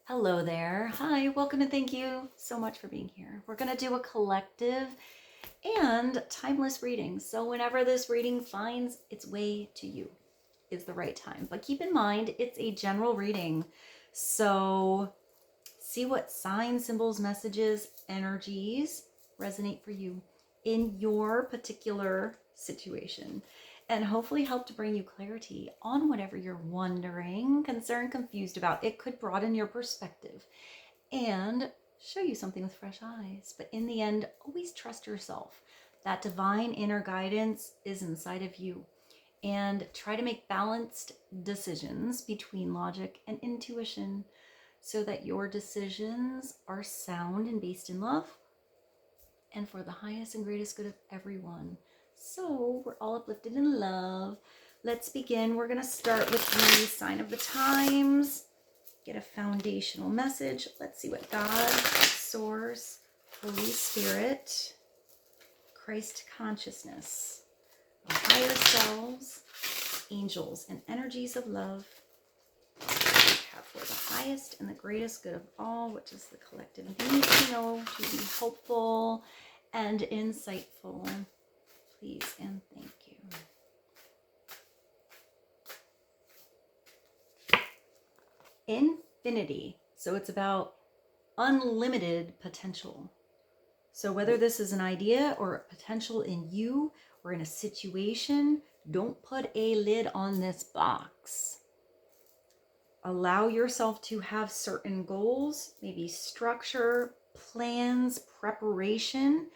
Hello there. Hi, welcome and thank you so much for being here. We're going to do a collective and timeless reading. So whenever this reading finds its way to you is the right time. But keep in mind, it's a general reading. So see what signs, symbols, messages, energies resonate for you in your particular situation, and hopefully help to bring you clarity on whatever you're wondering, concerned, confused about. It could broaden your perspective and show you something with fresh eyes. But in the end, always trust yourself. That divine inner guidance is inside of you. And try to make balanced decisions between logic and intuition so that your decisions are sound and based in love and for the highest and greatest good of everyone. So we're all uplifted in love. Let's begin. We're going to start with the sign of the times, get a foundational message. Let's see what God, Source, Holy Spirit, Christ consciousness, our higher selves, angels, and energies of love have for the highest and the greatest good of all, which is the collective need to know, to be helpful and insightful. Please and thank you. Infinity. So it's about unlimited potential. So whether this is an idea or a potential in you or in a situation, don't put a lid on this box. Allow yourself to have certain goals, maybe structure, plans, preparation,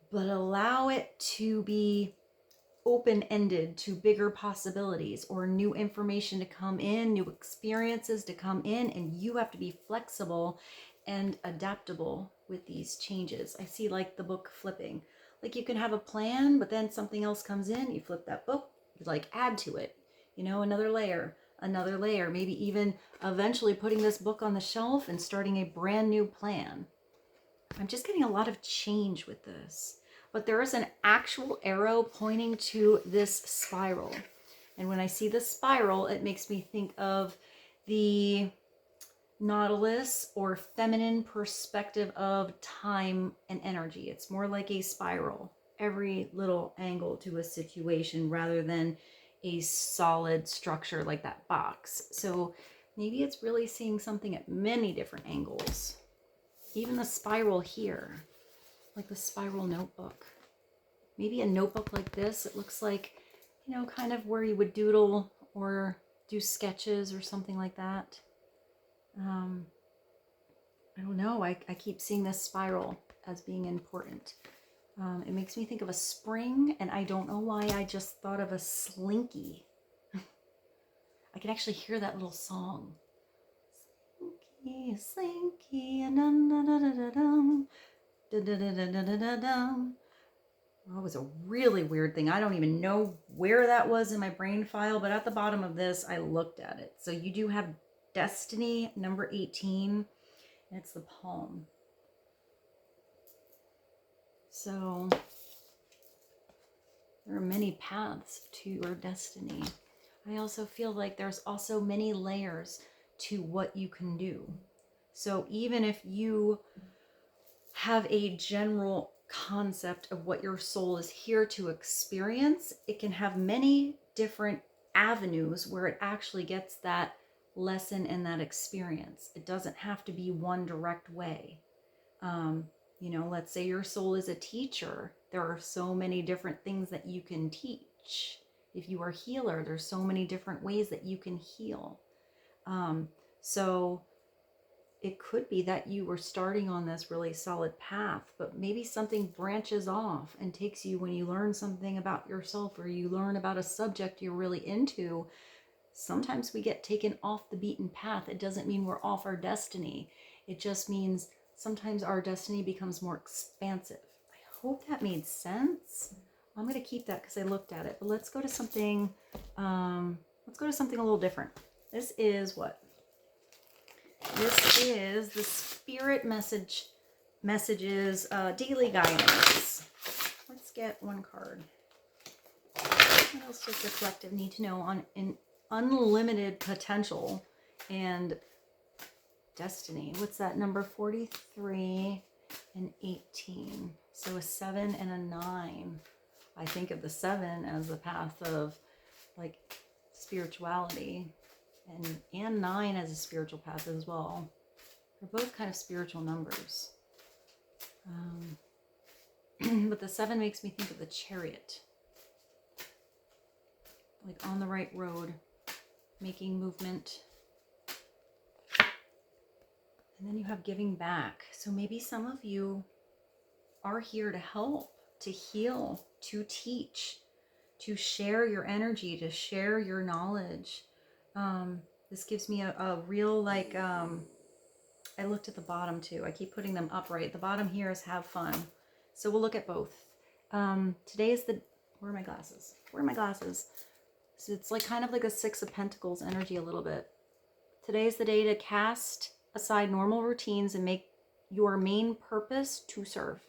but allow it to be open-ended to bigger possibilities or new information to come in, new experiences to come in, and you have to be flexible and adaptable with these changes. I see like the book flipping. Like you can have a plan, but then something else comes in, you flip that book, you like add to it, another layer, maybe even eventually putting this book on the shelf and starting a brand new plan. I'm just getting a lot of change with this. But there is an actual arrow pointing to this spiral. And when I see the spiral, it makes me think of the nautilus or feminine perspective of time and energy. It's more like a spiral, every little angle to a situation rather than a solid structure like that box. So maybe it's really seeing something at many different angles. Even the spiral here, like the spiral notebook. Maybe a notebook like this, it looks like, kind of where you would doodle or do sketches or something like that. I don't know. I keep seeing this spiral as being important. It makes me think of a spring, and I don't know why I just thought of a slinky. I can actually hear that little song. Slinky, slinky, dum-dum-dum-dum-dum. Da-da-da-da-da-da-dum. That was a really weird thing. I don't even know where that was in my brain file, but at the bottom of this, I looked at it. So you do have Destiny, number 18, and it's the palm. So there are many paths to your destiny. I also feel like there's also many layers to what you can do. So even if you have a general concept of what your soul is here to experience, it can have many different avenues where it actually gets that lesson and that experience. It doesn't have to be one direct way. Let's say your soul is a teacher. There are so many different things that you can teach. If you are a healer, there's so many different ways that you can heal. So it could be that you were starting on this really solid path, but maybe something branches off and takes you, when you learn something about yourself or you learn about a subject you're really into, sometimes we get taken off the beaten path. It doesn't mean we're off our destiny. It just means sometimes our destiny becomes more expansive. I hope that made sense. I'm going to keep that because I looked at it, but let's go to something, a little different. This is what? This is the Spirit Messages Daily Guidance. Let's get one card. What else does the collective need to know on unlimited potential and destiny. What's that number? 43 and 18. So a 7 and a 9. I think of the 7 as the path of like spirituality, and 9 as a spiritual path as well. They're both kind of spiritual numbers. But the 7 makes me think of the Chariot. Like on the right road, making movement. And then you have giving back. So maybe some of you are here to help, to heal, to teach, to share your energy, to share your knowledge. This gives me a real, like, I looked at the bottom too. I keep putting them upright. The bottom here is have fun. So we'll look at both. Today is the, where are my glasses? Where are my glasses? So it's like kind of like a 6 of Pentacles energy a little bit. Today's the day to cast aside normal routines and make your main purpose to serve.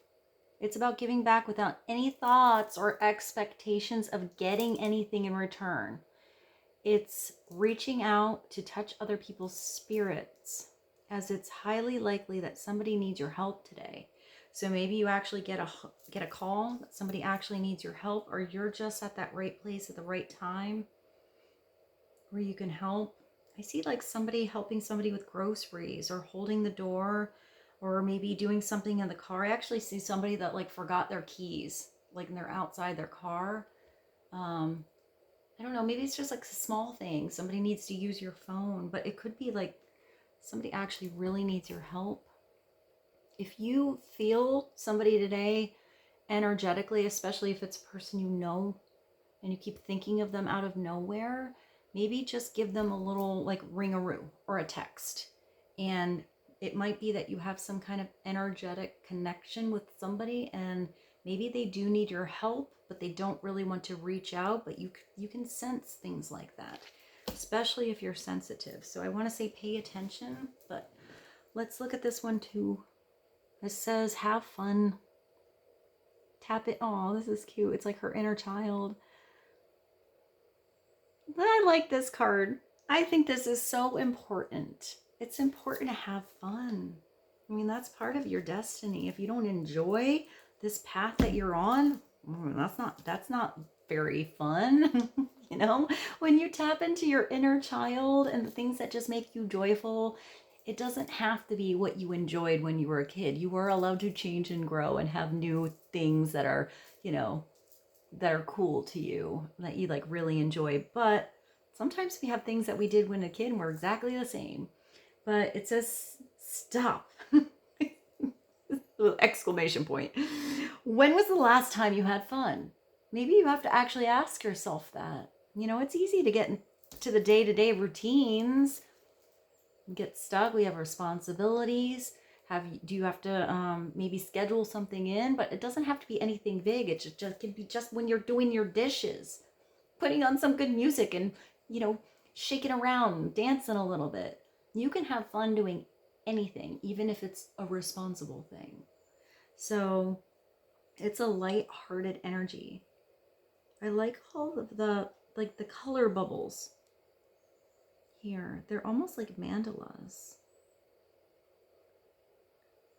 It's about giving back without any thoughts or expectations of getting anything in return. It's reaching out to touch other people's spirits, as it's highly likely that somebody needs your help today. So maybe you actually get a call that somebody actually needs your help, or you're just at that right place at the right time where you can help. I see like somebody helping somebody with groceries, or holding the door, or maybe doing something in the car. I actually see somebody that like forgot their keys, like they're outside their car. I don't know, maybe it's just like a small thing. Somebody needs to use your phone, but it could be like somebody actually really needs your help. If you feel somebody today energetically, especially if it's a person you know and you keep thinking of them out of nowhere, maybe just give them a little like ring-a-roo or a text. And it might be that you have some kind of energetic connection with somebody, and maybe they do need your help, but they don't really want to reach out, but you can sense things like that, especially if you're sensitive. So I want to say pay attention, but let's look at this one too. It says have fun. Tap it. Oh, this is cute. It's like her inner child. I like this card. I think this is so important. It's important to have fun. I mean, that's part of your destiny. If you don't enjoy this path that you're on, that's not very fun. You know, when you tap into your inner child and the things that just make you joyful, it doesn't have to be what you enjoyed when you were a kid. You were allowed to change and grow and have new things that are, you know, that are cool to you, that you like really enjoy. But sometimes we have things that we did when a kid and we're exactly the same. But it says stop. Exclamation point. When was the last time you had fun? Maybe you have to actually ask yourself that. You know, it's easy to get into the day-to-day routines, get stuck. We have responsibilities. Do you have to maybe schedule something in? But it doesn't have to be anything big. It just can be just when you're doing your dishes, putting on some good music and, you know, shaking around, dancing a little bit. You can have fun doing anything, even if it's a responsible thing. So it's a light-hearted energy. I like all of the color bubbles here. They're almost like mandalas.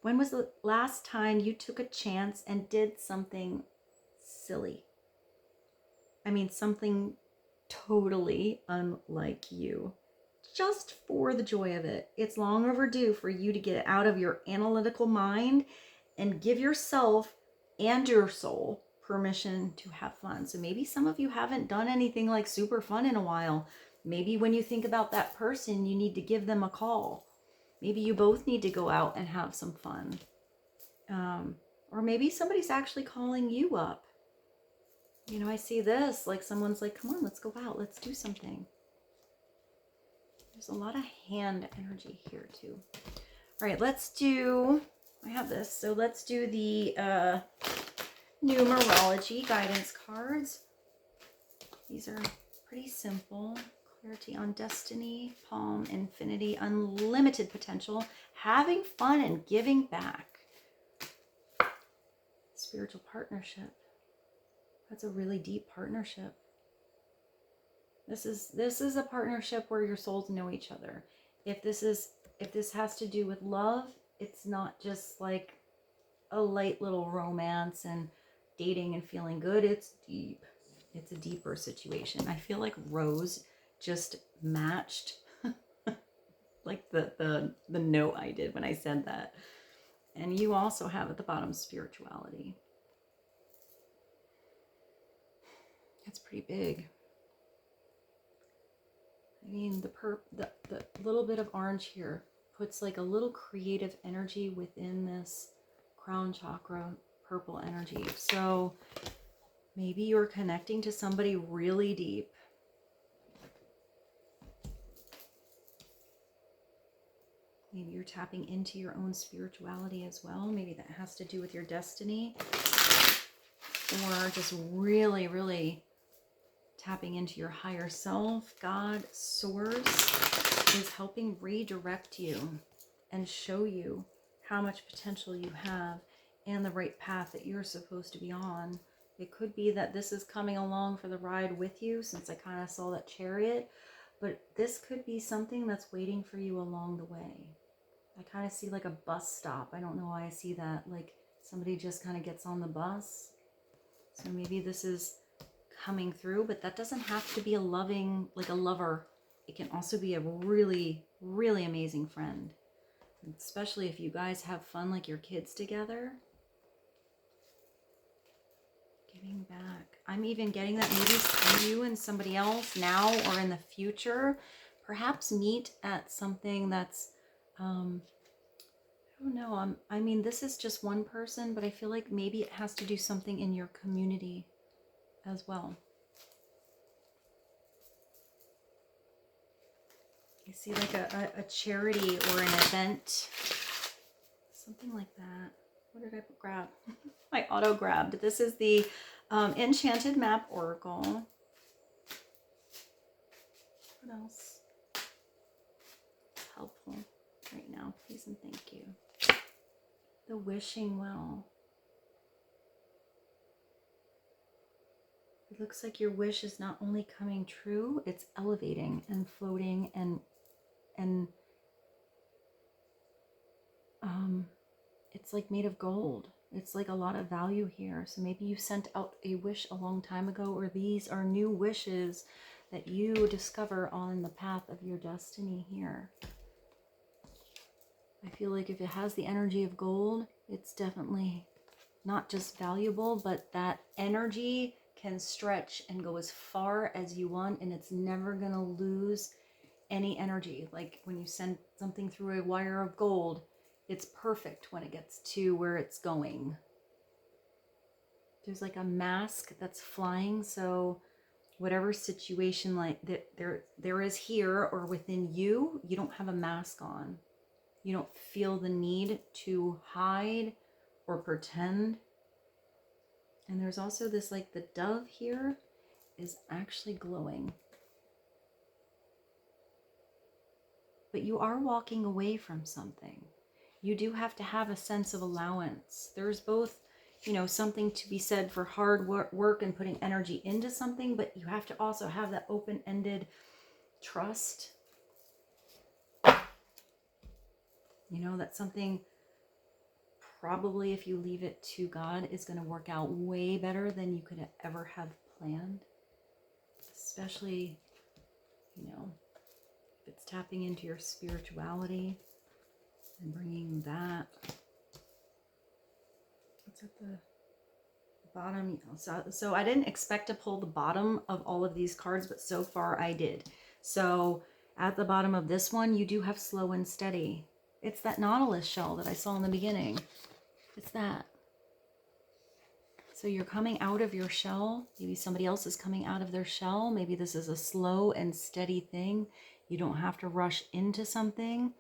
When was the last time you took a chance and did something silly? I mean, something totally unlike you, just for the joy of it. It's long overdue for you to get out of your analytical mind and give yourself and your soul permission to have fun. So maybe some of you haven't done anything like super fun in a while. Maybe when you think about that person, you need to give them a call. Maybe you both need to go out and have some fun. Or maybe somebody's actually calling you up. You know, I see this, like someone's like, come on, let's go out. Let's do something. There's a lot of hand energy here too. All right, let's do, I have this. So let's do the numerology guidance cards. These are pretty simple. Clarity on destiny, palm, infinity, unlimited potential, having fun and giving back. Spiritual partnership. That's a really deep partnership. This is a partnership where your souls know each other. If this is if this has to do with love, it's not just like a light little romance and dating and feeling good. It's deep. It's a deeper situation. I feel like Rose just matched like the note I did when I said that. And you also have at the bottom spirituality. That's pretty big. I mean, the little bit of orange here puts like a little creative energy within this crown chakra purple energy. So maybe you're connecting to somebody really deep. Maybe you're tapping into your own spirituality as well. Maybe that has to do with your destiny. Or just really, really tapping into your higher self. God, source is helping redirect you and show you how much potential you have and the right path that you're supposed to be on. It could be that this is coming along for the ride with you, since I kind of saw that chariot, but this could be something that's waiting for you along the way. I kind of see like a bus stop. I don't know why I see that. Like somebody just kind of gets on the bus. So maybe this is coming through, but that doesn't have to be a loving, like a lover. It can also be a really, really amazing friend. Especially if you guys have fun like your kids together. Giving back. I'm even getting that maybe you and somebody else now or in the future perhaps meet at something that's I don't know. I mean, this is just one person, but I feel like maybe it has to do something in your community as well. I see like a charity or an event, something like that. What did I grab? I auto grabbed. This is the Enchanted Map Oracle. What else? Helpful right now, please and thank you. The Wishing Well. It looks like your wish is not only coming true, it's elevating and floating and it's like made of gold. It's like a lot of value here. So maybe you sent out a wish a long time ago, or these are new wishes that you discover on the path of your destiny here. I feel like if it has the energy of gold, it's definitely not just valuable, but that energy can stretch and go as far as you want, and it's never going to lose any energy. Like when you send something through a wire of gold, it's perfect when it gets to where it's going. There's like a mask that's flying, so whatever situation like that there is here or within you, you don't have a mask on. You don't feel the need to hide or pretend. And there's also this, like the dove here is actually glowing. But you are walking away from something. You do have to have a sense of allowance. There's both, you know, something to be said for hard work and putting energy into something, but you have to also have that open-ended trust. You know, that something probably, if you leave it to God, is going to work out way better than you could ever have planned. Especially, you know, if it's tapping into your spirituality and bringing that. What's at the bottom? So I didn't expect to pull the bottom of all of these cards, but so far I did. So at the bottom of this one, you do have slow and steady. It's that nautilus shell that I saw in the beginning. It's that. So you're coming out of your shell. Maybe somebody else is coming out of their shell. Maybe this is a slow and steady thing. You don't have to rush into something.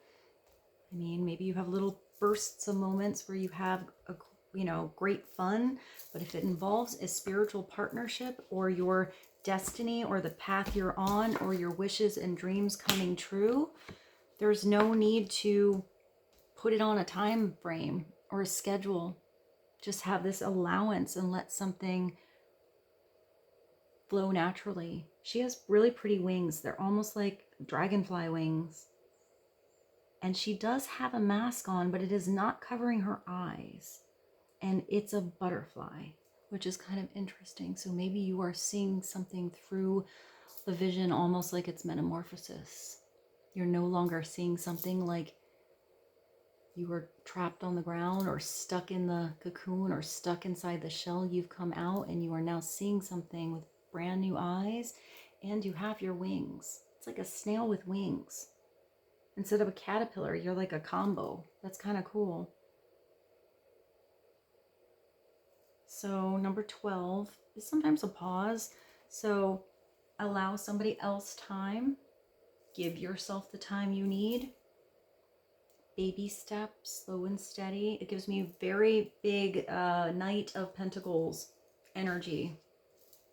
I mean, maybe you have little bursts of moments where you have a, you know, great fun. But if it involves a spiritual partnership or your destiny or the path you're on or your wishes and dreams coming true, there's no need to put it on a time frame or a schedule. Just have this allowance and let something flow naturally. She has really pretty wings. They're almost like dragonfly wings. And she does have a mask on, but it is not covering her eyes. And it's a butterfly, which is kind of interesting. So maybe you are seeing something through the vision, almost like it's metamorphosis. You're no longer seeing something like you were trapped on the ground or stuck in the cocoon or stuck inside the shell. You've come out and you are now seeing something with brand new eyes, and you have your wings. It's like a snail with wings. Instead of a caterpillar, you're like a combo. That's kind of cool. So number 12 is sometimes a pause. So allow somebody else time. Give yourself the time you need. Baby steps, slow and steady. It gives me very big Knight of Pentacles energy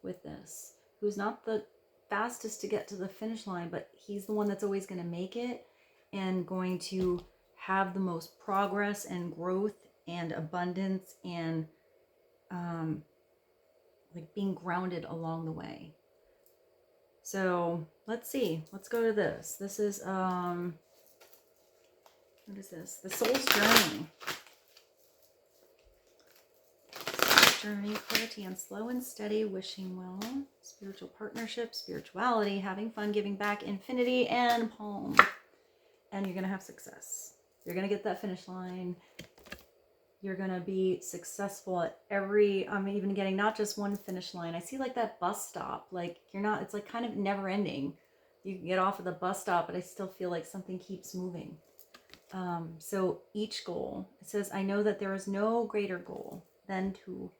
with this. Who's not the fastest to get to the finish line, but he's the one that's always going to make it and going to have the most progress and growth and abundance and like being grounded along the way. So let's see. Let's go to this. This is what is this? The Soul's Journey. Soul's Journey, clarity and slow and steady, wishing well, spiritual partnership, spirituality, having fun, giving back, infinity, and palm. And you're going to have success. You're going to get that finish line. You're going to be successful at every, I'm even getting not just one finish line. I see like that bus stop, like you're not, it's like kind of never ending. You can get off of the bus stop, but I still feel like something keeps moving. So each goal, it says, I know that there is no greater goal than to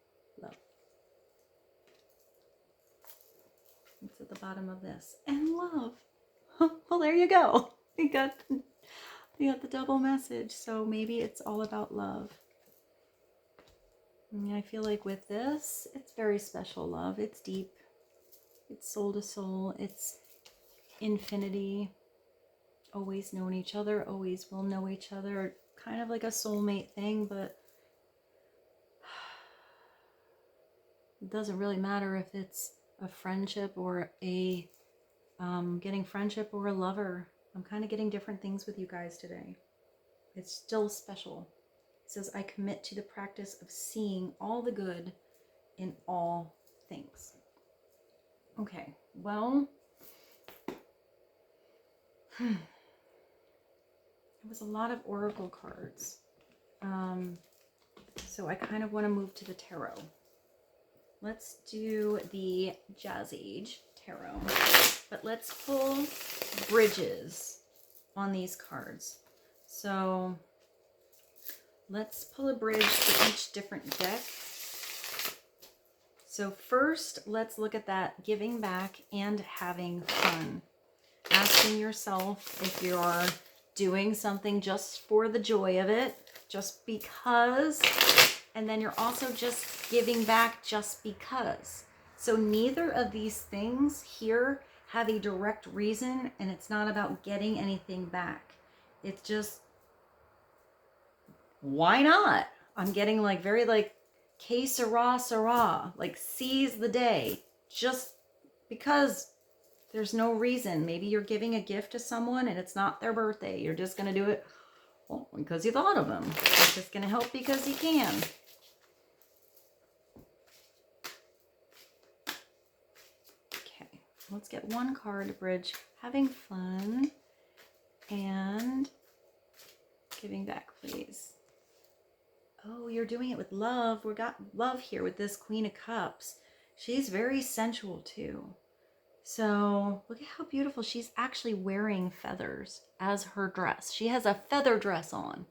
love. It's at the bottom of this. And love. Well, there you go. You got the double message. So maybe it's all about love. I feel like with this, it's very special love. It's deep. It's soul to soul. It's infinity. Always known each other. Always will know each other. Kind of like a soulmate thing, but it doesn't really matter if it's a friendship or a getting friendship or a lover. I'm kind of getting different things with you guys today. It's still special. It says, I commit to the practice of seeing all the good in all things. Okay, well, it was a lot of oracle cards. So I kind of want to move to the tarot. Let's do the Jazz Age tarot. But let's pull bridges on these cards. So let's pull a bridge for each different deck. So first, let's look at that giving back and having fun. Asking yourself if you're doing something just for the joy of it, just because, and then you're also just giving back just because. So neither of these things here have a direct reason, and it's not about getting anything back. It's just, why not? I'm getting like very like que sera, sera, like seize the day, just because. There's no reason. Maybe you're giving a gift to someone and it's not their birthday. You're just going to do it because you thought of them. You're just going to help because you can. Okay, let's get one card to bridge having fun and giving back, please. Oh, you're doing it with love. We got love here with this Queen of Cups. She's very sensual too. So look at how beautiful. She's actually wearing feathers as her dress. She has a feather dress on.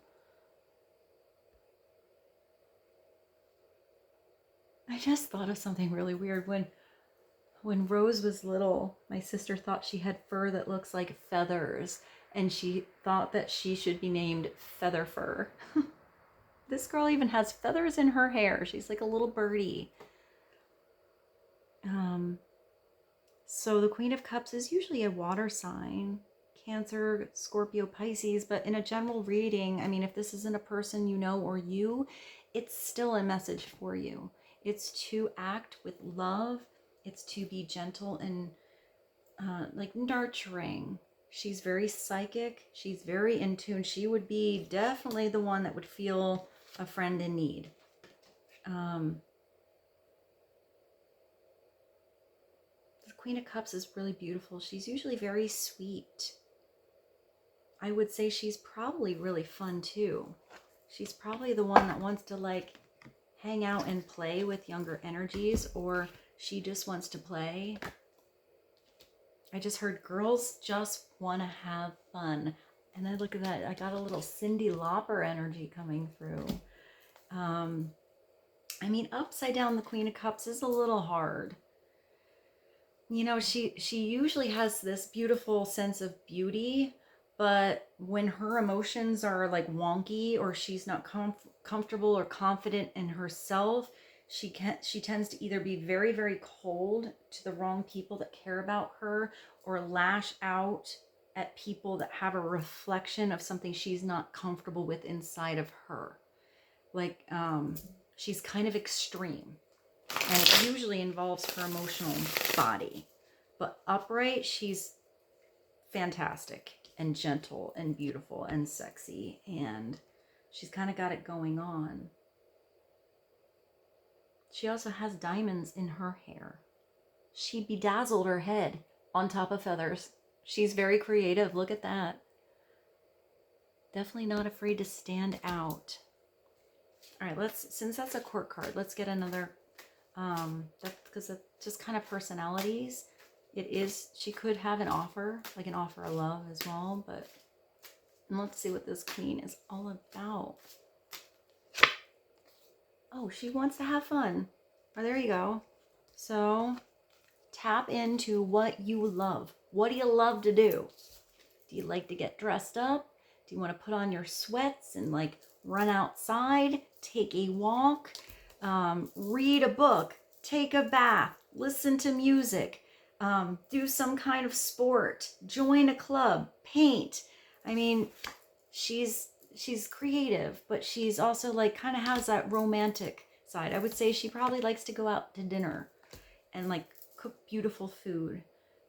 I just thought of something really weird. When Rose was little, my sister thought she had fur that looks like feathers, and she thought that she should be named Feather Fur. This girl even has feathers in her hair. She's like a little birdie. So the Queen of Cups is usually a water sign, Cancer, Scorpio, Pisces, but in a general reading, I mean, if this isn't a person you know or you, it's still a message for you. It's to act with love. It's to be gentle and like nurturing. She's very psychic. She's very in tune. She would be definitely the one that would feel a friend in need. The Queen of Cups is really beautiful. She's usually very sweet. I would say she's probably really fun too. She's probably the one that wants to like hang out and play with younger energies, or she just wants to play. I just heard girls just want to have fun. And then look at that. I got a little Cyndi Lauper energy coming through. I mean, upside down the Queen of Cups is a little hard. You know, she usually has this beautiful sense of beauty, but when her emotions are like wonky, or she's not comfortable or confident in herself, she tends to either be very, very cold to the wrong people that care about her, or lash out at people that have a reflection of something she's not comfortable with inside of her. Like, she's kind of extreme, and it usually involves her emotional body. But upright, she's fantastic and gentle and beautiful and sexy, and she's kind of got it going on. She also has diamonds in her hair. She bedazzled her head on top of feathers. She's very creative. Look at that. Definitely not afraid to stand out. All right, since that's a court card, let's get another, because it's just kind of personalities. It is, she could have an offer, like an offer of love as well, but let's see what this Queen is all about. Oh, she wants to have fun. Oh, there you go. So tap into what you love. What do you love to do? Do you like to get dressed up? Do you want to put on your sweats and like run outside, take a walk, read a book, take a bath, listen to music, do some kind of sport, join a club, paint? I mean, she's creative, but she's also like kind of has that romantic side. I would say she probably likes to go out to dinner and like cook beautiful food,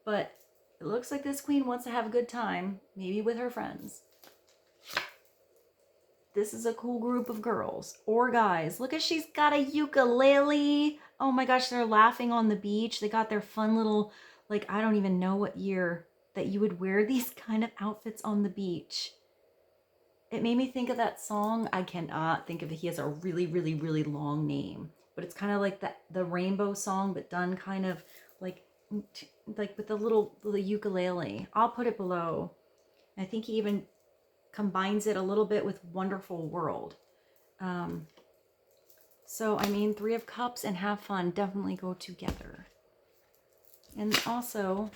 but it looks like this Queen wants to have a good time, maybe with her friends. This is a cool group of girls or guys. Look at, she's got a ukulele. Oh my gosh, they're laughing on the beach. They got their fun little, like, I don't even know what year that you would wear these kind of outfits on the beach. It made me think of that song. I cannot think of it. He has a really, really, really long name, but it's kind of like the rainbow song, but done kind of like with the ukulele. I'll put it below. I think he even combines it a little bit with Wonderful World. So, I mean, Three of Cups and have fun definitely go together. And also,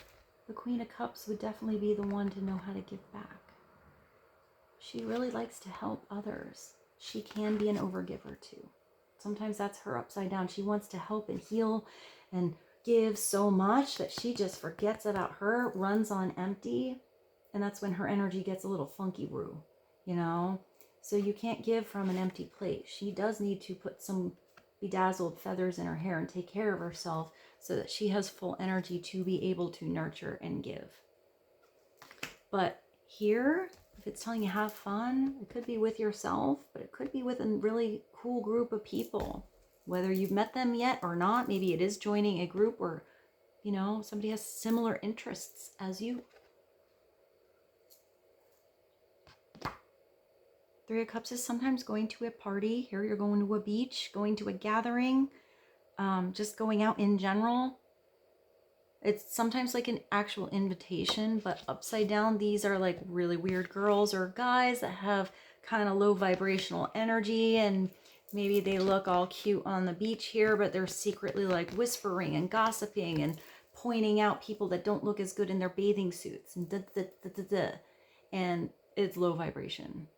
the Queen of Cups would definitely be the one to know how to give back. She really likes to help others. She can be an overgiver too. Sometimes that's her upside down. She wants to help and heal and give so much that she just forgets about her, runs on empty. And that's when her energy gets a little funky-woo, you know? So you can't give from an empty plate. She does need to put some bedazzled feathers in her hair and take care of herself so that she has full energy to be able to nurture and give. But here, if it's telling you have fun, it could be with yourself, but it could be with a really cool group of people. Whether you've met them yet or not, maybe it is joining a group where, you know, somebody has similar interests as you. Three of Cups is sometimes going to a party. Here you're going to a beach, going to a gathering, just going out in general. It's sometimes like an actual invitation, but upside down, these are like really weird girls or guys that have kind of low vibrational energy, and maybe they look all cute on the beach here, but they're secretly like whispering and gossiping and pointing out people that don't look as good in their bathing suits and and it's low vibration.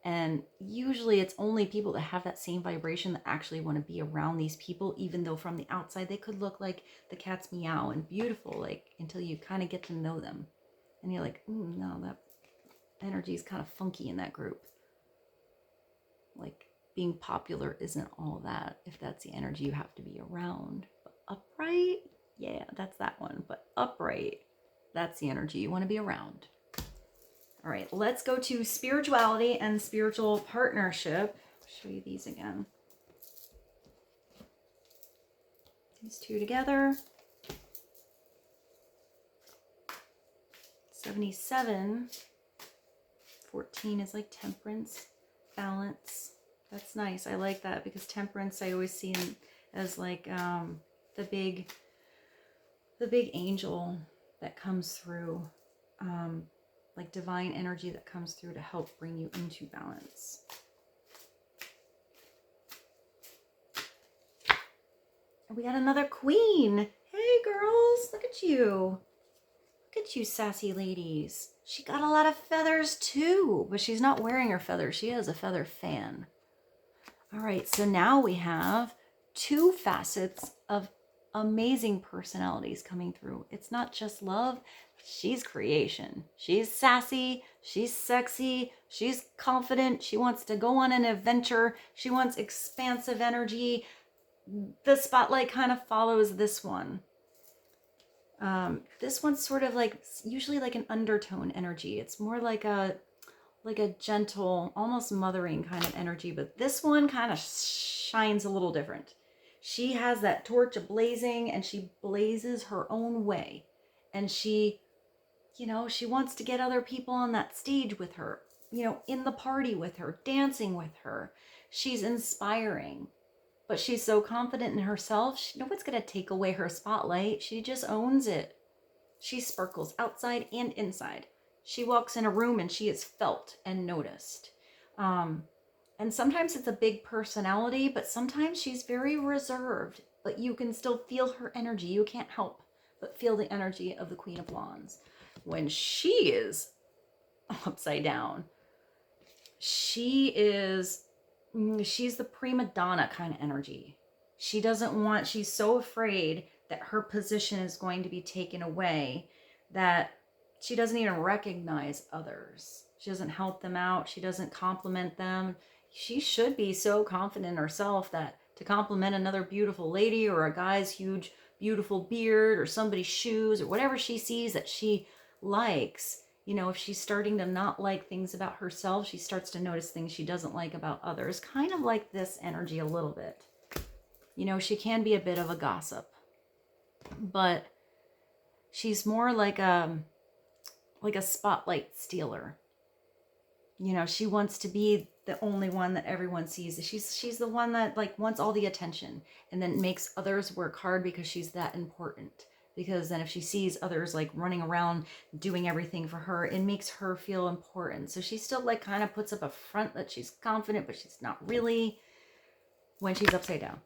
And usually it's only people that have that same vibration that actually want to be around these people, even though from the outside they could look like the cat's meow and beautiful, like until you kind of get to know them. And you're like, no, that energy is kind of funky in that group. Like being popular isn't all that if that's the energy you have to be around. But upright, yeah, that's that one. But upright, that's the energy you want to be around. All right, let's go to spirituality and spiritual partnership. I'll show you these again. These two together. 77. 14 is like temperance, balance. That's nice. I like that because temperance I always see as like the big angel that comes through, like divine energy that comes through to help bring you into balance. And we got another queen. Hey girls, look at you. Look at you sassy ladies. She got a lot of feathers too, but she's not wearing her feathers. She has a feather fan. All right, so now we have two facets of amazing personalities coming through. It's not just love. She's creation. She's sassy. She's sexy. She's confident. She wants to go on an adventure. She wants expansive energy. The spotlight kind of follows this one. This one's sort of like, usually like an undertone energy. It's more like a gentle, almost mothering kind of energy, but this one kind of shines a little different. She has that torch blazing and she blazes her own way. And she, she wants to get other people on that stage with her, in the party with her, dancing with her. She's inspiring, but she's so confident in herself. No one's going to take away her spotlight. She just owns it. She sparkles outside and inside. She walks in a room and she is felt and noticed. And sometimes it's a big personality, but sometimes she's very reserved, but you can still feel her energy. You can't help but feel the energy of the Queen of Wands. When she is upside down, she's the prima donna kind of energy. She's so afraid that her position is going to be taken away that she doesn't even recognize others. She doesn't help them out. She doesn't compliment them. She should be so confident in herself that to compliment another beautiful lady or a guy's huge, beautiful beard or somebody's shoes or whatever she sees that she likes, if she's starting to not like things about herself, she starts to notice things she doesn't like about others. Kind of like this energy a little bit. She can be a bit of a gossip, but she's more like a spotlight stealer. She wants to be the only one that everyone sees. She's the one that wants all the attention and then makes others work hard because she's that important. Because then if she sees others running around doing everything for her, it makes her feel important. So she still kind of puts up a front that she's confident, but she's not really when she's upside down.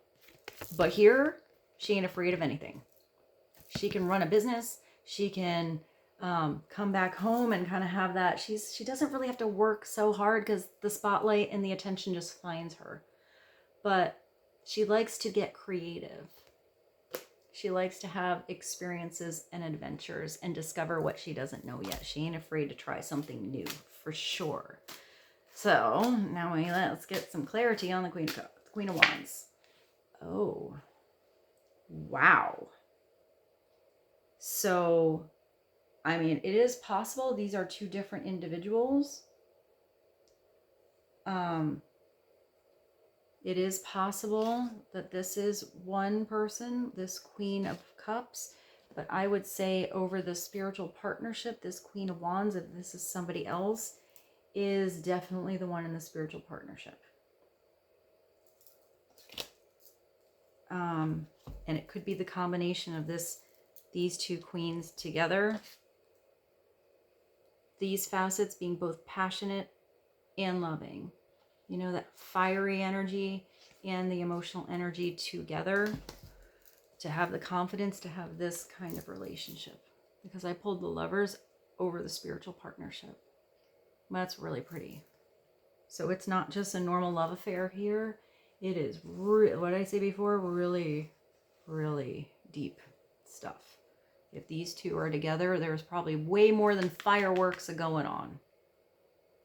But here, she ain't afraid of anything. She can run a business. She can come back home and kind of have that. She doesn't really have to work so hard because the spotlight and the attention just finds her. But she likes to get creative. She likes to have experiences and adventures and discover what she doesn't know yet. She ain't afraid to try something new, for sure. So now let's get some clarity on the Queen of Wands. Oh, wow. So, it is possible these are two different individuals. It is possible that this is one person, this Queen of Cups, but I would say over the spiritual partnership, this Queen of Wands, if this is somebody else, is definitely the one in the spiritual partnership. And it could be the combination of these two queens together. These facets being both passionate and loving. That fiery energy and the emotional energy together to have the confidence to have this kind of relationship. Because I pulled the Lovers over the spiritual partnership. That's really pretty. So it's not just a normal love affair here. It is, what did I say before? Really, really deep stuff. If these two are together, there's probably way more than fireworks going on.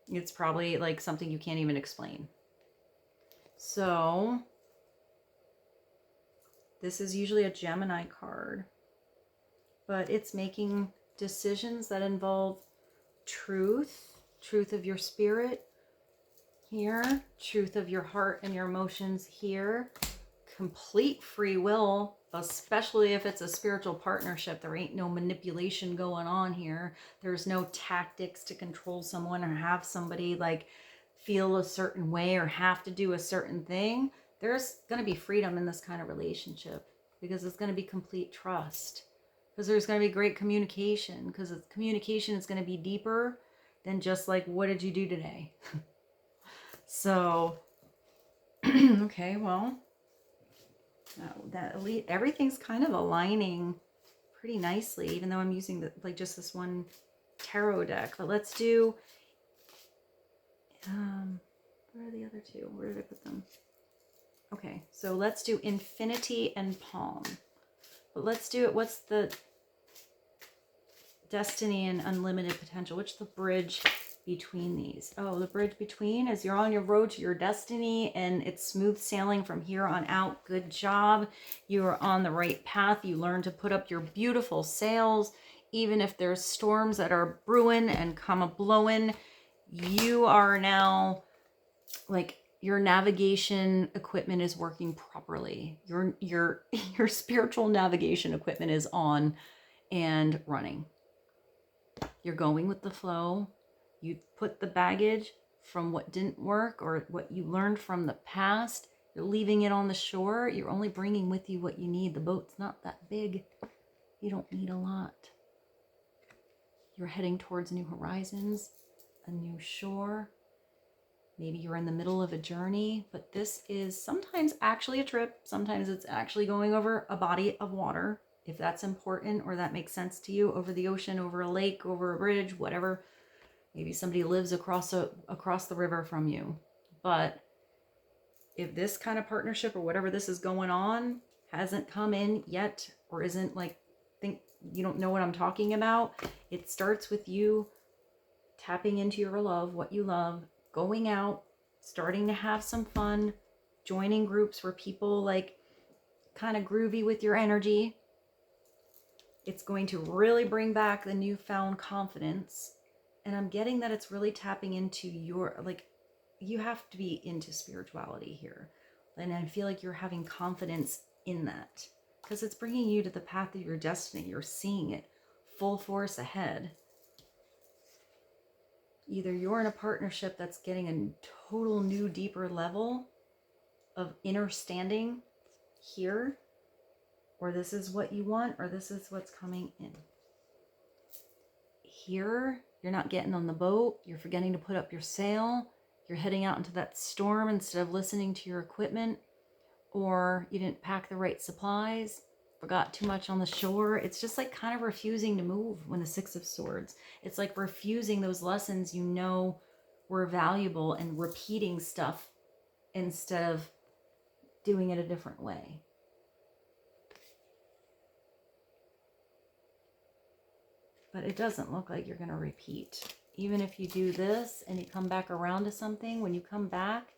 It's probably something you can't even explain. So, this is usually a Gemini card. But it's making decisions that involve truth truth of your spirit here, truth of your heart and your emotions here, complete free will, especially if it's a spiritual partnership. There ain't no manipulation going on here. There's no tactics to control someone or have somebody like feel a certain way or have to do a certain thing. There's going to be freedom in this kind of relationship because it's going to be complete trust, because there's going to be great communication, because the communication is going to be deeper than just like, what did you do today? So, okay, well, everything's kind of aligning pretty nicely, even though I'm using just this one tarot deck. But let's do, where are the other two? Where did I put them? Okay, so let's do Infinity and Palm. But let's do it. What's the Destiny and Unlimited Potential? Which is the bridge between these? Oh, the bridge between is you're on your road to your destiny and it's smooth sailing from here on out. Good job. You are on the right path. You learn to put up your beautiful sails. Even if there's storms that are brewing and come a-blowing, you are now like, your navigation equipment is working properly. Your spiritual navigation equipment is on and running. You're going with the flow. You put the baggage from what didn't work or what you learned from the past. You're leaving it on the shore. You're only bringing with you what you need. The boat's not that big. You don't need a lot. You're heading towards new horizons, a new shore. Maybe you're in the middle of a journey, but this is sometimes actually a trip. Sometimes it's actually going over a body of water, if that's important or that makes sense to you, over the ocean, over a lake, over a bridge, whatever. Maybe somebody lives across the river from you. But if this kind of partnership or whatever this is going on hasn't come in yet, or isn't like, think you don't know what I'm talking about, it starts with you tapping into your love, what you love, going out, starting to have some fun, joining groups where people like kind of groovy with your energy. It's going to really bring back the newfound confidence. And I'm getting that it's really tapping into your, like, you have to be into spirituality here. And I feel like you're having confidence in that because it's bringing you to the path of your destiny. You're seeing it full force ahead. Either you're in a partnership that's getting a total new, deeper level of inner standing here, or this is what you want, or this is what's coming in. Here, you're not getting on the boat. You're forgetting to put up your sail. You're heading out into that storm instead of listening to your equipment, or you didn't pack the right supplies, forgot too much on the shore. It's just like kind of refusing to move when the Six of Swords. It's like refusing those lessons you know were valuable and repeating stuff instead of doing it a different way. But it doesn't look like you're going to repeat. Even if you do this and you come back around to something, when you come back,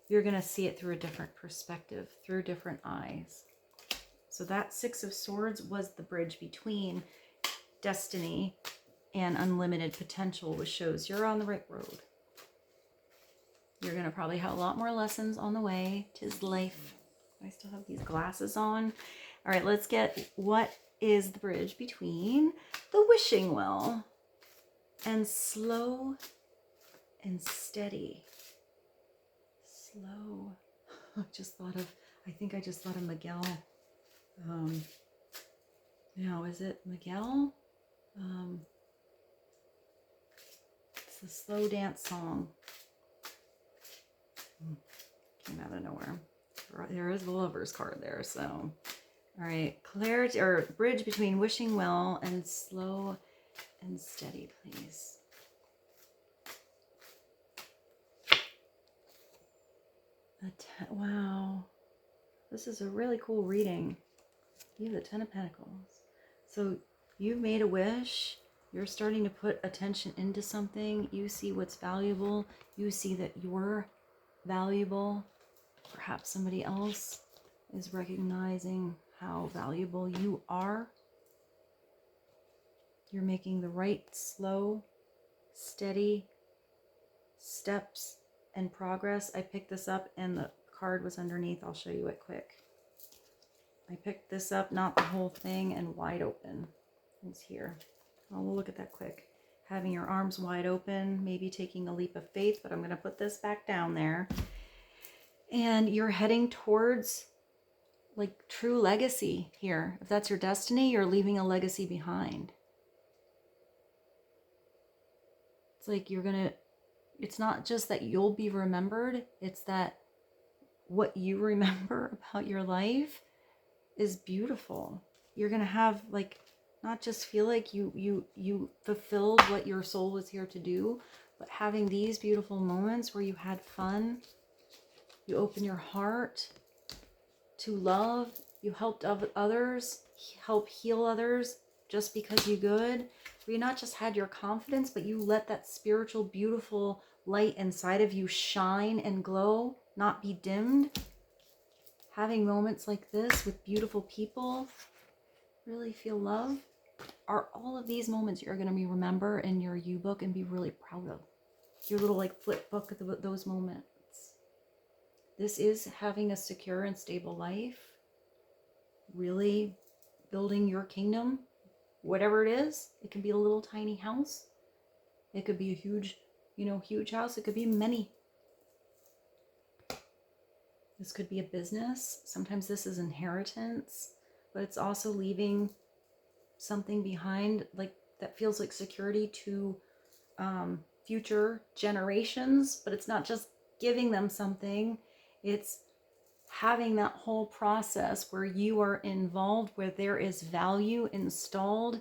you're going to see it through a different perspective, through different eyes. So that Six of Swords was the bridge between destiny and unlimited potential, which shows you're on the right road. You're going to probably have a lot more lessons on the way. 'Tis life. I still have these glasses on. All right, let's get what is the bridge between the wishing well and slow and steady. Slow. I just thought of Miguel. Now, is it Miguel? It's a slow dance song. Came out of nowhere. There is the Lover's card there, so. All right, clarity or bridge between wishing well and slow and steady, please. Wow, this is a really cool reading. You have the Ten of Pentacles. So you've made a wish. You're starting to put attention into something. You see what's valuable. You see that you're valuable. Perhaps somebody else is recognizing how valuable you are. You're making the right, slow, steady steps and progress. I picked this up and the card was underneath. I'll show you it quick. I picked this up, not the whole thing, and wide open. It's here. Oh, we'll look at that quick. Having your arms wide open, maybe taking a leap of faith, but I'm going to put this back down there. And you're heading towards like true legacy here. If that's your destiny, you're leaving a legacy behind. It's like it's not just that you'll be remembered, it's that what you remember about your life is beautiful. You're going to have like, not just feel like you fulfilled what your soul was here to do, but having these beautiful moments where you had fun, you open your heart to love, you helped others, help heal others just because you good. Where you not just had your confidence, but you let that spiritual, beautiful light inside of you shine and glow, not be dimmed. Having moments like this with beautiful people, really feel love, are all of these moments you're going to remember in your U book and be really proud of. Your little like flip book of those moments. This is having a secure and stable life, really building your kingdom, whatever it is. It can be a little tiny house. It could be a huge, huge house. It could be many. This could be a business. Sometimes this is inheritance, but it's also leaving something behind like that feels like security to future generations. But it's not just giving them something, it's having that whole process where you are involved, where there is value installed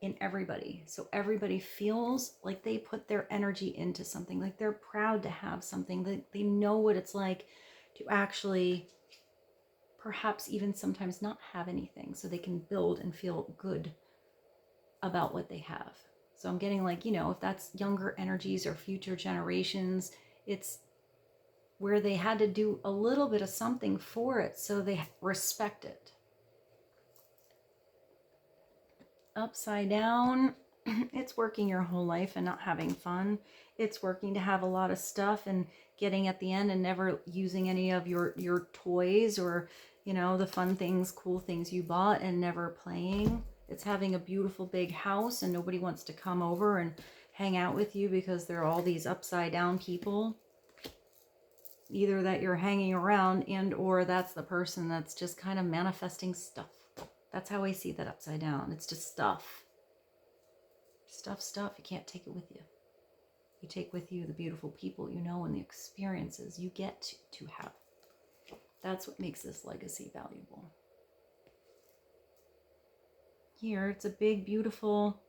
in everybody. So everybody feels like they put their energy into something, like they're proud to have something, that they know what it's like to actually perhaps even sometimes not have anything, so they can build and feel good about what they have. So I'm getting like, if that's younger energies or future generations, it's where they had to do a little bit of something for it, so they respect it. Upside down, it's working your whole life and not having fun. It's working to have a lot of stuff and getting at the end and never using any of your toys or, the fun things, cool things you bought and never playing. It's having a beautiful big house and nobody wants to come over and hang out with you because there are all these upside down people. Either that you're hanging around and or that's the person that's just kind of manifesting stuff. That's how I see that upside down. It's just stuff. Stuff. You can't take it with you. You take with you the beautiful people and the experiences you get to have. That's what makes this legacy valuable. Here, it's a big, beautiful,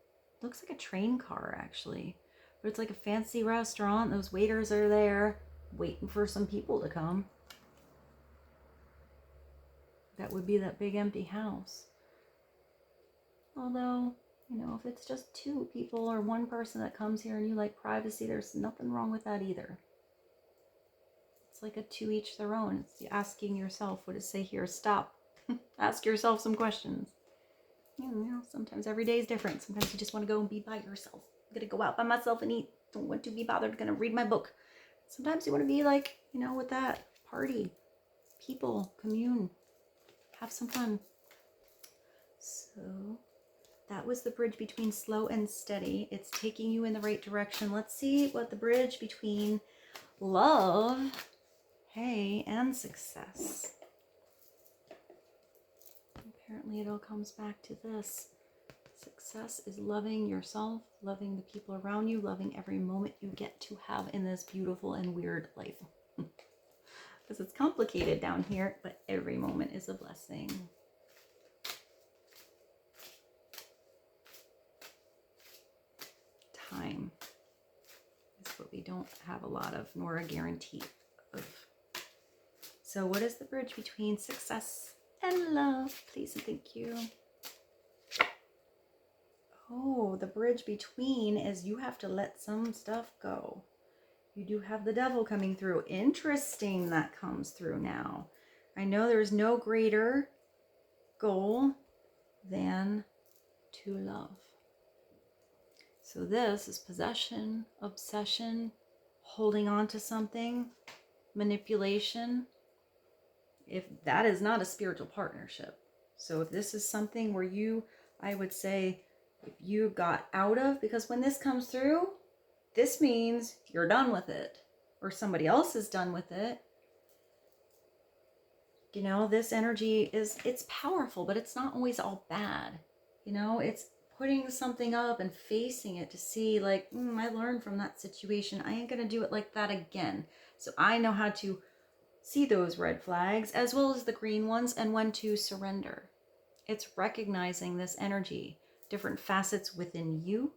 looks like a train car actually. But it's like a fancy restaurant. Those waiters are there, waiting for some people to come. That would be that big empty house. Although, if it's just two people or one person that comes here and you like privacy, there's nothing wrong with that either. It's like a to each their own. It's asking yourself, what does it say here? Stop. Ask yourself some questions. Sometimes every day is different. Sometimes you just want to go and be by yourself. I'm going to go out by myself and eat. Don't want to be bothered. Going to read my book. Sometimes you want to be like, with that party, people, commune, have some fun. So that was the bridge between slow and steady. It's taking you in the right direction. Let's see what the bridge between love, and success. Apparently it all comes back to this. Success is loving yourself, loving the people around you, loving every moment you get to have in this beautiful and weird life. Because it's complicated down here, but every moment is a blessing. Time is what we don't have a lot of, nor a guarantee of. So what is the bridge between success and love? Please and thank you. Oh, the bridge between is you have to let some stuff go. You do have the devil coming through. Interesting that comes through now. I know there's no greater goal than to love. So this is possession, obsession, holding on to something, manipulation, if that is not a spiritual partnership. So if this is something where you, I would say, if you got out of, because when this comes through, this means you're done with it, or somebody else is done with it. You know, this energy is, it's powerful, but it's not always all bad. You know, it's putting something up and facing it to see like, I learned from that situation. I ain't going to do it like that again. So I know how to see those red flags as well as the green ones and when to surrender. It's recognizing this energy, different facets within you,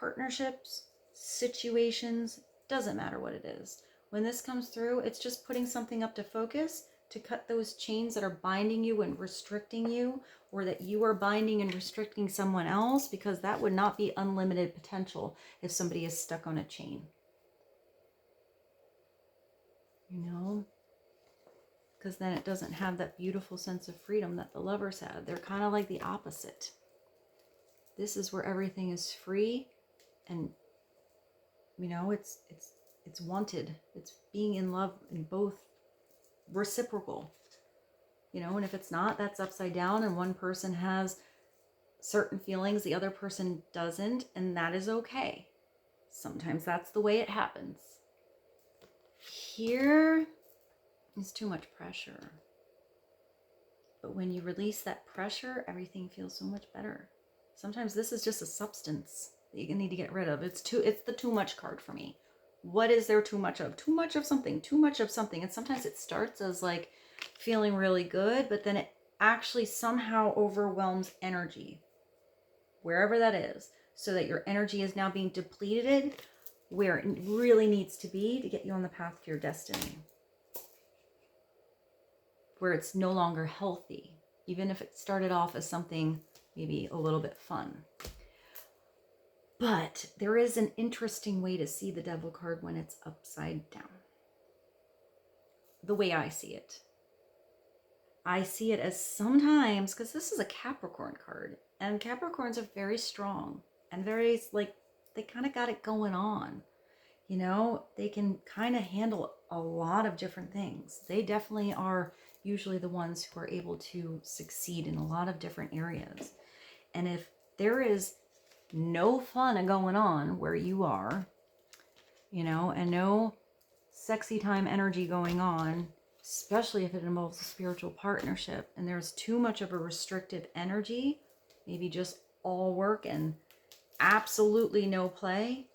partnerships, situations, doesn't matter what it is. When this comes through, it's just putting something up to focus to cut those chains that are binding you and restricting you, or that you are binding and restricting someone else, because that would not be unlimited potential if somebody is stuck on a chain. You know? Because then it doesn't have that beautiful sense of freedom that the lovers had. They're kind of like the opposite. This is where everything is free and, you know, it's wanted. It's being in love in both reciprocal, you know, and if it's not, that's upside down, and one person has certain feelings, the other person doesn't, and that is okay. Sometimes that's the way it happens. Here is too much pressure. But when you release that pressure, everything feels so much better. Sometimes this is just a substance that you need to get rid of. It's the too much card for me. What is there too much of? Too much of something, too much of something. And sometimes it starts as like feeling really good, but then it actually somehow overwhelms energy, wherever that is, so that your energy is now being depleted where it really needs to be to get you on the path to your destiny, where it's no longer healthy, even if it started off as something maybe a little bit fun. But there is an interesting way to see the Devil card when it's upside down. The way I see it. I see it as sometimes, because this is a Capricorn card, and Capricorns are very strong and very, like, they kind of got it going on. You know, they can kind of handle a lot of different things. They definitely are usually the ones who are able to succeed in a lot of different areas. And if there is no fun going on where you are, you know, and no sexy time energy going on, especially if it involves a spiritual partnership, and there's too much of a restrictive energy, maybe just all work and absolutely no play,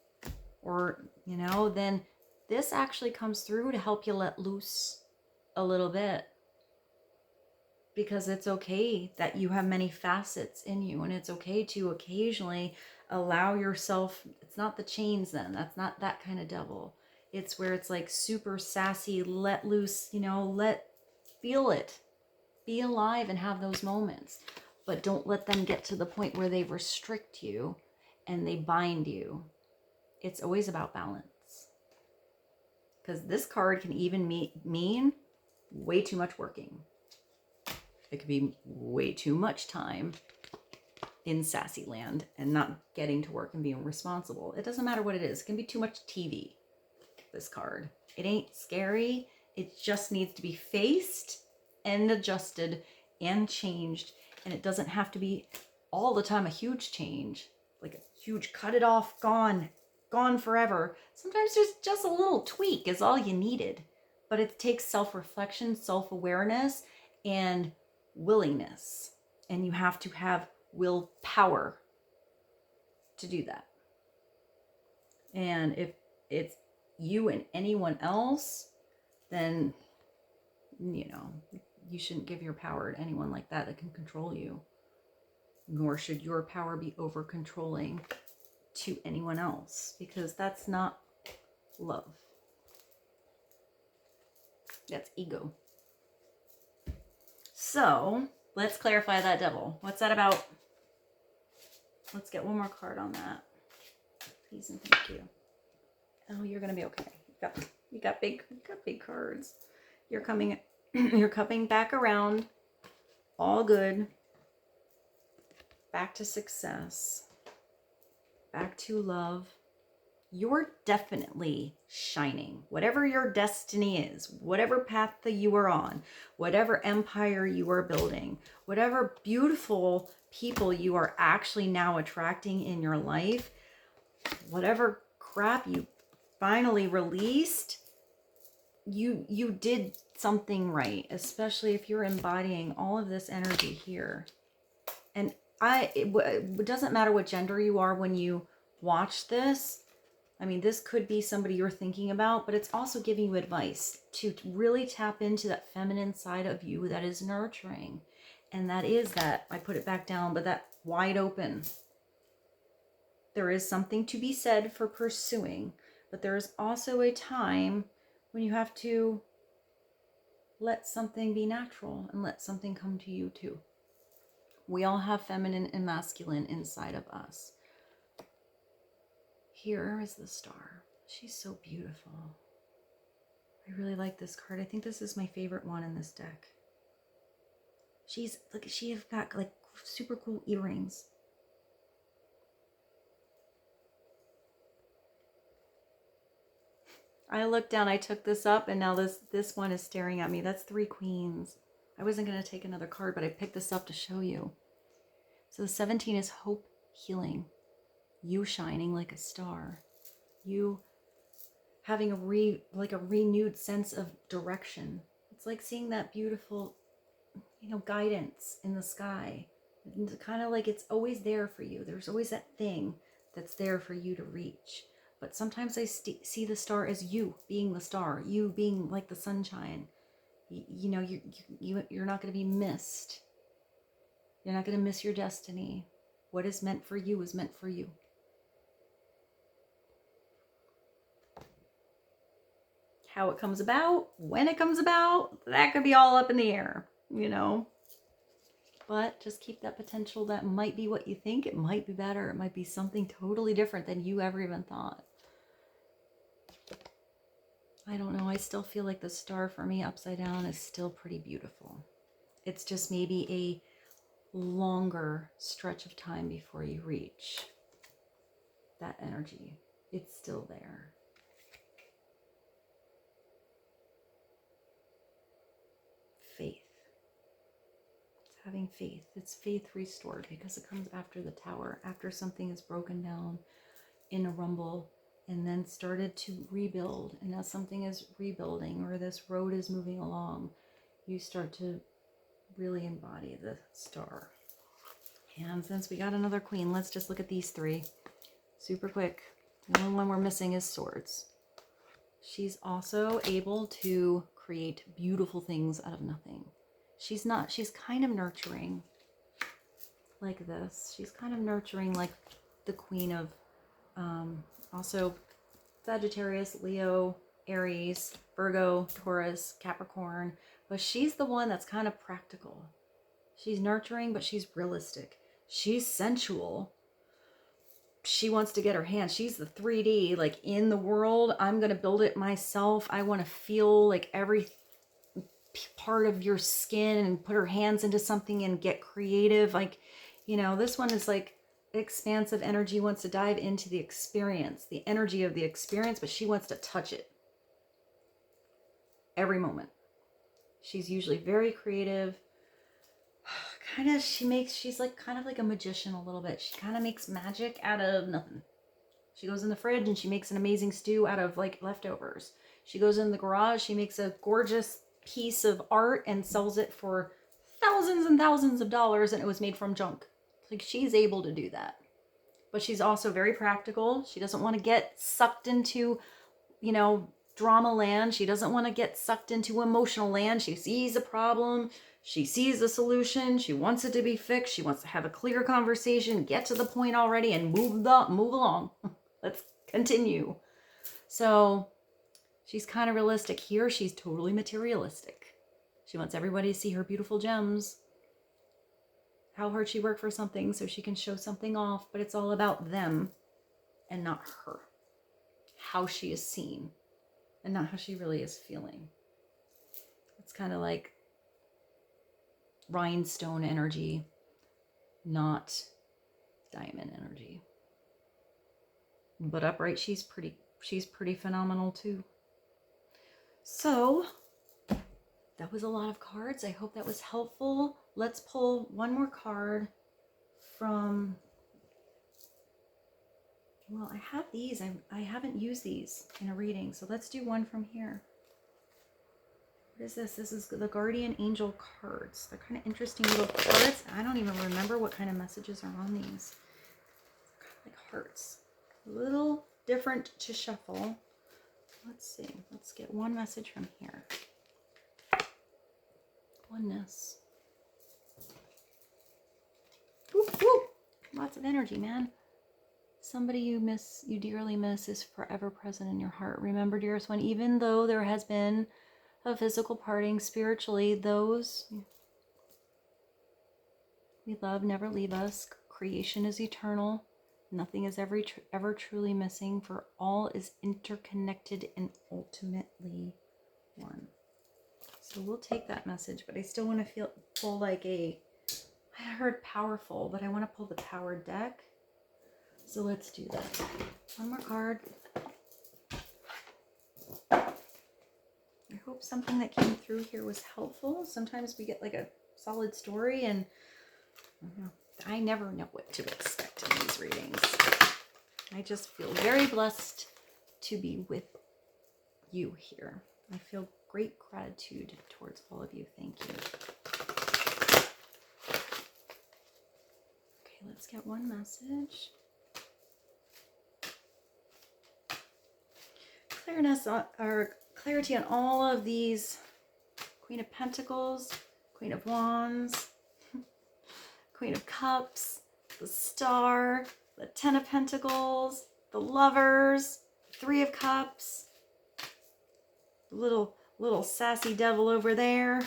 or, you know, then this actually comes through to help you let loose a little bit. Because it's okay that you have many facets in you, and it's okay to occasionally allow yourself, it's not the chains then, that's not that kind of devil. It's where it's like super sassy, let loose, you know, feel it, be alive and have those moments. But don't let them get to the point where they restrict you and they bind you. It's always about balance. Because this card can even mean way too much working. It could be way too much time in sassy land and not getting to work and being responsible. It doesn't matter what it is. It can be too much TV, this card. It ain't scary. It just needs to be faced and adjusted and changed. And it doesn't have to be all the time a huge change, like a huge cut it off, gone forever. Sometimes just a little tweak is all you needed. But it takes self-reflection, self-awareness, and willingness, and you have to have willpower to do that. And if it's you and anyone else, then, you know, you shouldn't give your power to anyone like that can control you, nor should your power be over controlling to anyone else, because that's not love. That's ego. So let's clarify that devil. What's that about? Let's get one more card on that. Please and thank you. Oh, you're gonna be okay. You got big cards. You're coming back around. All good. Back to success. Back to love. You're definitely shining. Whatever your destiny is, whatever path that you are on, whatever empire you are building, whatever beautiful people you are actually now attracting in your life, whatever crap you finally released, you did something right, especially if you're embodying all of this energy here. And it doesn't matter what gender you are when you watch this. I mean, this could be somebody you're thinking about, but it's also giving you advice to really tap into that feminine side of you that is nurturing. And that is that, I put it back down, but that wide open. There is something to be said for pursuing, but there is also a time when you have to let something be natural and let something come to you too. We all have feminine and masculine inside of us. Here is the star. She's so beautiful. I really like this card. I think this is my favorite one in this deck. Look, she has got like super cool earrings. I looked down, I took this up, and now this one is staring at me. That's 3 queens. I wasn't going to take another card, but I picked this up to show you. So the 17 is hope, healing. You shining like a star. You having a renewed sense of direction. It's like seeing that beautiful, guidance in the sky. It's kind of like it's always there for you. There's always that thing that's there for you to reach. But sometimes I see the star as you being the star, you being like the sunshine. You're not going to be missed. You're not going to miss your destiny. What is meant for you is meant for you. How it comes about, when it comes about, that could be all up in the air, But just keep that potential. That might be what you think. It might be better. It might be something totally different than you ever even thought. I don't know. I still feel like the star for me upside down is still pretty beautiful. It's just maybe a longer stretch of time before you reach that energy. It's still there. Faith. It's having faith. It's faith restored because it comes after the tower, after something is broken down in a rumble and then started to rebuild. And as something is rebuilding or this road is moving along, you start to really embody the star. And since we got another queen, let's just look at these 3 super quick. The only one we're missing is swords. She's also able to create beautiful things out of nothing. She's kind of nurturing like this. She's kind of nurturing like the queen of also Sagittarius, Leo, Aries, Virgo, Taurus, Capricorn. But she's the one that's kind of practical. She's nurturing, but she's realistic. She's sensual. She wants to get her hands. She's the 3D, like in the world. I'm going to build it myself. I want to feel like every part of your skin and put her hands into something and get creative. Like, this one is like expansive energy, wants to dive into the experience, the energy of the experience, but she wants to touch it every moment. She's usually very creative. She's like kind of like a magician a little bit. She kind of makes magic out of nothing. She goes in the fridge and she makes an amazing stew out of like leftovers. She goes in the garage, she makes a gorgeous piece of art and sells it for thousands and thousands of dollars, and it was made from junk. Like, she's able to do that. But she's also very practical. She doesn't want to get sucked into, drama land. She doesn't want to get sucked into emotional land. She sees a problem. She sees a solution. She wants it to be fixed. She wants to have a clear conversation, get to the point already, and move along. Let's continue. So she's kind of realistic. Here, she's totally materialistic. She wants everybody to see her beautiful gems, how hard she worked for something so she can show something off, but it's all about them and not her. How she is seen and not how she really is feeling. It's kind of like rhinestone energy, not diamond energy. But upright, she's pretty phenomenal too. So that was a lot of cards. I hope that was helpful. Let's pull one more card from, well, I have these. I haven't used these in a reading. So let's do one from here. What is this? This is the Guardian Angel cards. They're kind of interesting little cards. I don't even remember what kind of messages are on these. Kind of like hearts. A little different to shuffle. Let's see. Let's get one message from here. Oneness. Whoop, whoop. Lots of energy, man. Somebody you dearly miss is forever present in your heart. Remember, dearest one, even though there has been a physical parting, spiritually, those we love never leave us. Creation is eternal. Nothing is ever truly missing, for all is interconnected and ultimately one. So we'll take that message, but I still want to pull like I heard powerful, but I want to pull the power deck. So let's do that. One more card. I hope something that came through here was helpful. Sometimes we get like a solid story, and I never know what to expect in these readings. I just feel very blessed to be with you here. I feel great gratitude towards all of you. Thank you. Okay, let's get one message. Clarity on all of these. Queen of Pentacles, Queen of Wands, Queen of Cups, the Star, the Ten of Pentacles, the Lovers, Three of Cups, the little sassy devil over there,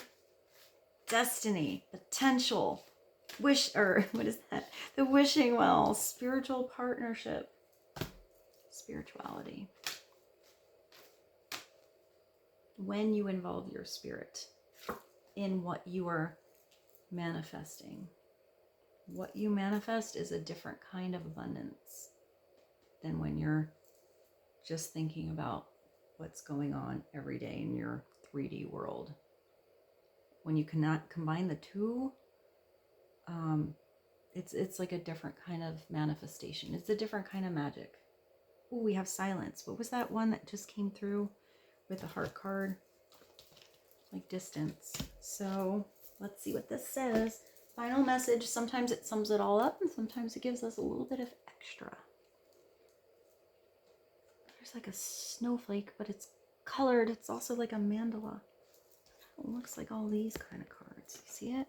Destiny, Potential, Wish, or what is that? The Wishing Well, Spiritual Partnership, Spirituality. When you involve your spirit in what you are manifesting. What you manifest is a different kind of abundance than when you're just thinking about what's going on every day in your 3D world. When you cannot combine the two, it's like a different kind of manifestation. It's a different kind of magic. Oh, we have silence. What was that one that just came through with the heart card? Like distance. So let's see what this says. Final message. Sometimes it sums it all up, and sometimes it gives us a little bit of extra. There's like a snowflake, but it's colored. It's also like a mandala. It looks like all these kind of cards. You see it?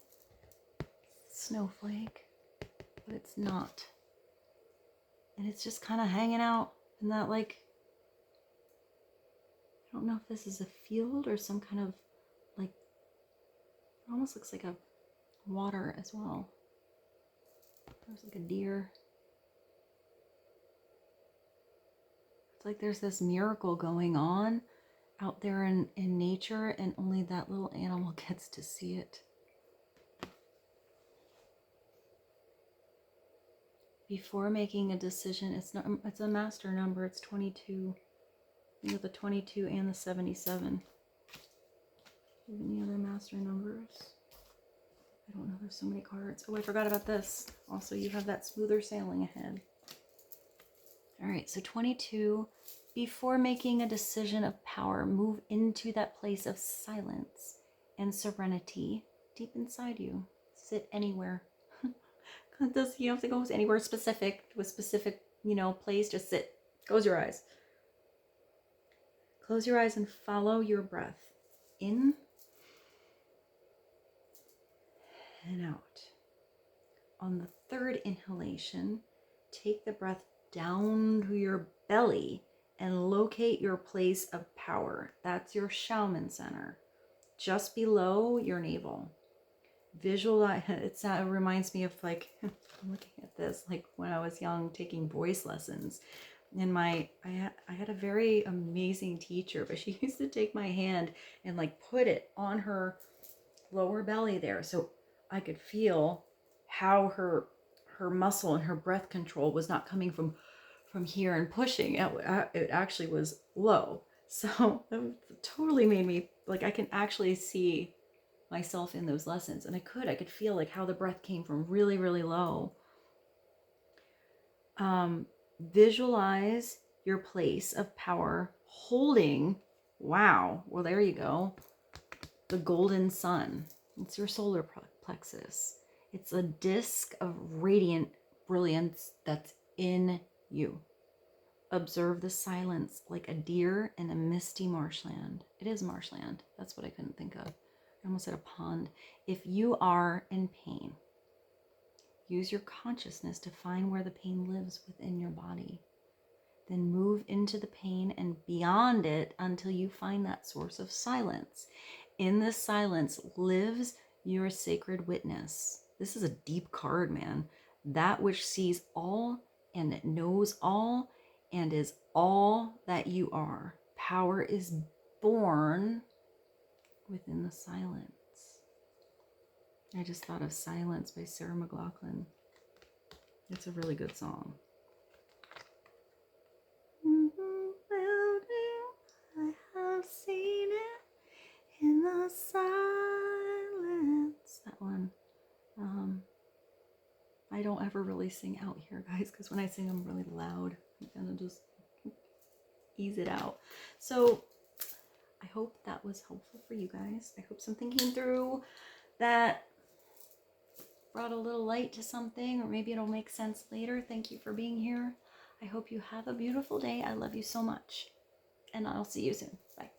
Snowflake, but it's not. And it's just kind of hanging out in that, like, I don't know if this is a field or some kind of, like, it almost looks like a water as well. There's like a deer. It's like there's this miracle going on out there in nature, and only that little animal gets to see it. Before making a decision, it's a master number. It's 22. You got the 22 and the 77. Any other master numbers? I don't know. There's so many cards. Oh, I forgot about this. Also, you have that smoother sailing ahead. All right, so 22. Before making a decision of power, move into that place of silence and serenity deep inside you. Sit anywhere. You don't have to go anywhere specific, to a specific, place. Just sit. Close your eyes. Close your eyes and follow your breath in and out. On the third inhalation, take the breath down to your belly and locate your place of power. That's your shaman center, just below your navel. Visualize. It reminds me of, like, I'm looking at this, like when I was young taking voice lessons. And I had a very amazing teacher, but she used to take my hand and like put it on her lower belly there, so I could feel how her muscle and her breath control was not coming from from here and pushing. It actually was low. So it totally made me, like, I can actually see myself in those lessons. And I could feel like how the breath came from really, really low. Visualize your place of power holding, wow, well, there you go, the golden sun. It's your solar plexus. It's a disc of radiant brilliance that's in you. Observe the silence like a deer in a misty marshland. It is marshland. That's what I couldn't think of. I almost said a pond. If you are in pain, use your consciousness to find where the pain lives within your body. Then move into the pain and beyond it until you find that source of silence. In this silence lives your sacred witness. This is a deep card, man. That which sees all and knows all and is all that you are. Power is born within the silence. I just thought of Silence by Sarah McLachlan. It's a really good song. I have seen it in the silence. That one. I don't ever really sing out here, guys, because when I sing, I'm really loud. I'm gonna just ease it out. So I hope that was helpful for you guys. I hope something came through that brought a little light to something, or maybe it'll make sense later. Thank you for being here. I hope you have a beautiful day. I love you so much. And I'll see you soon. Bye.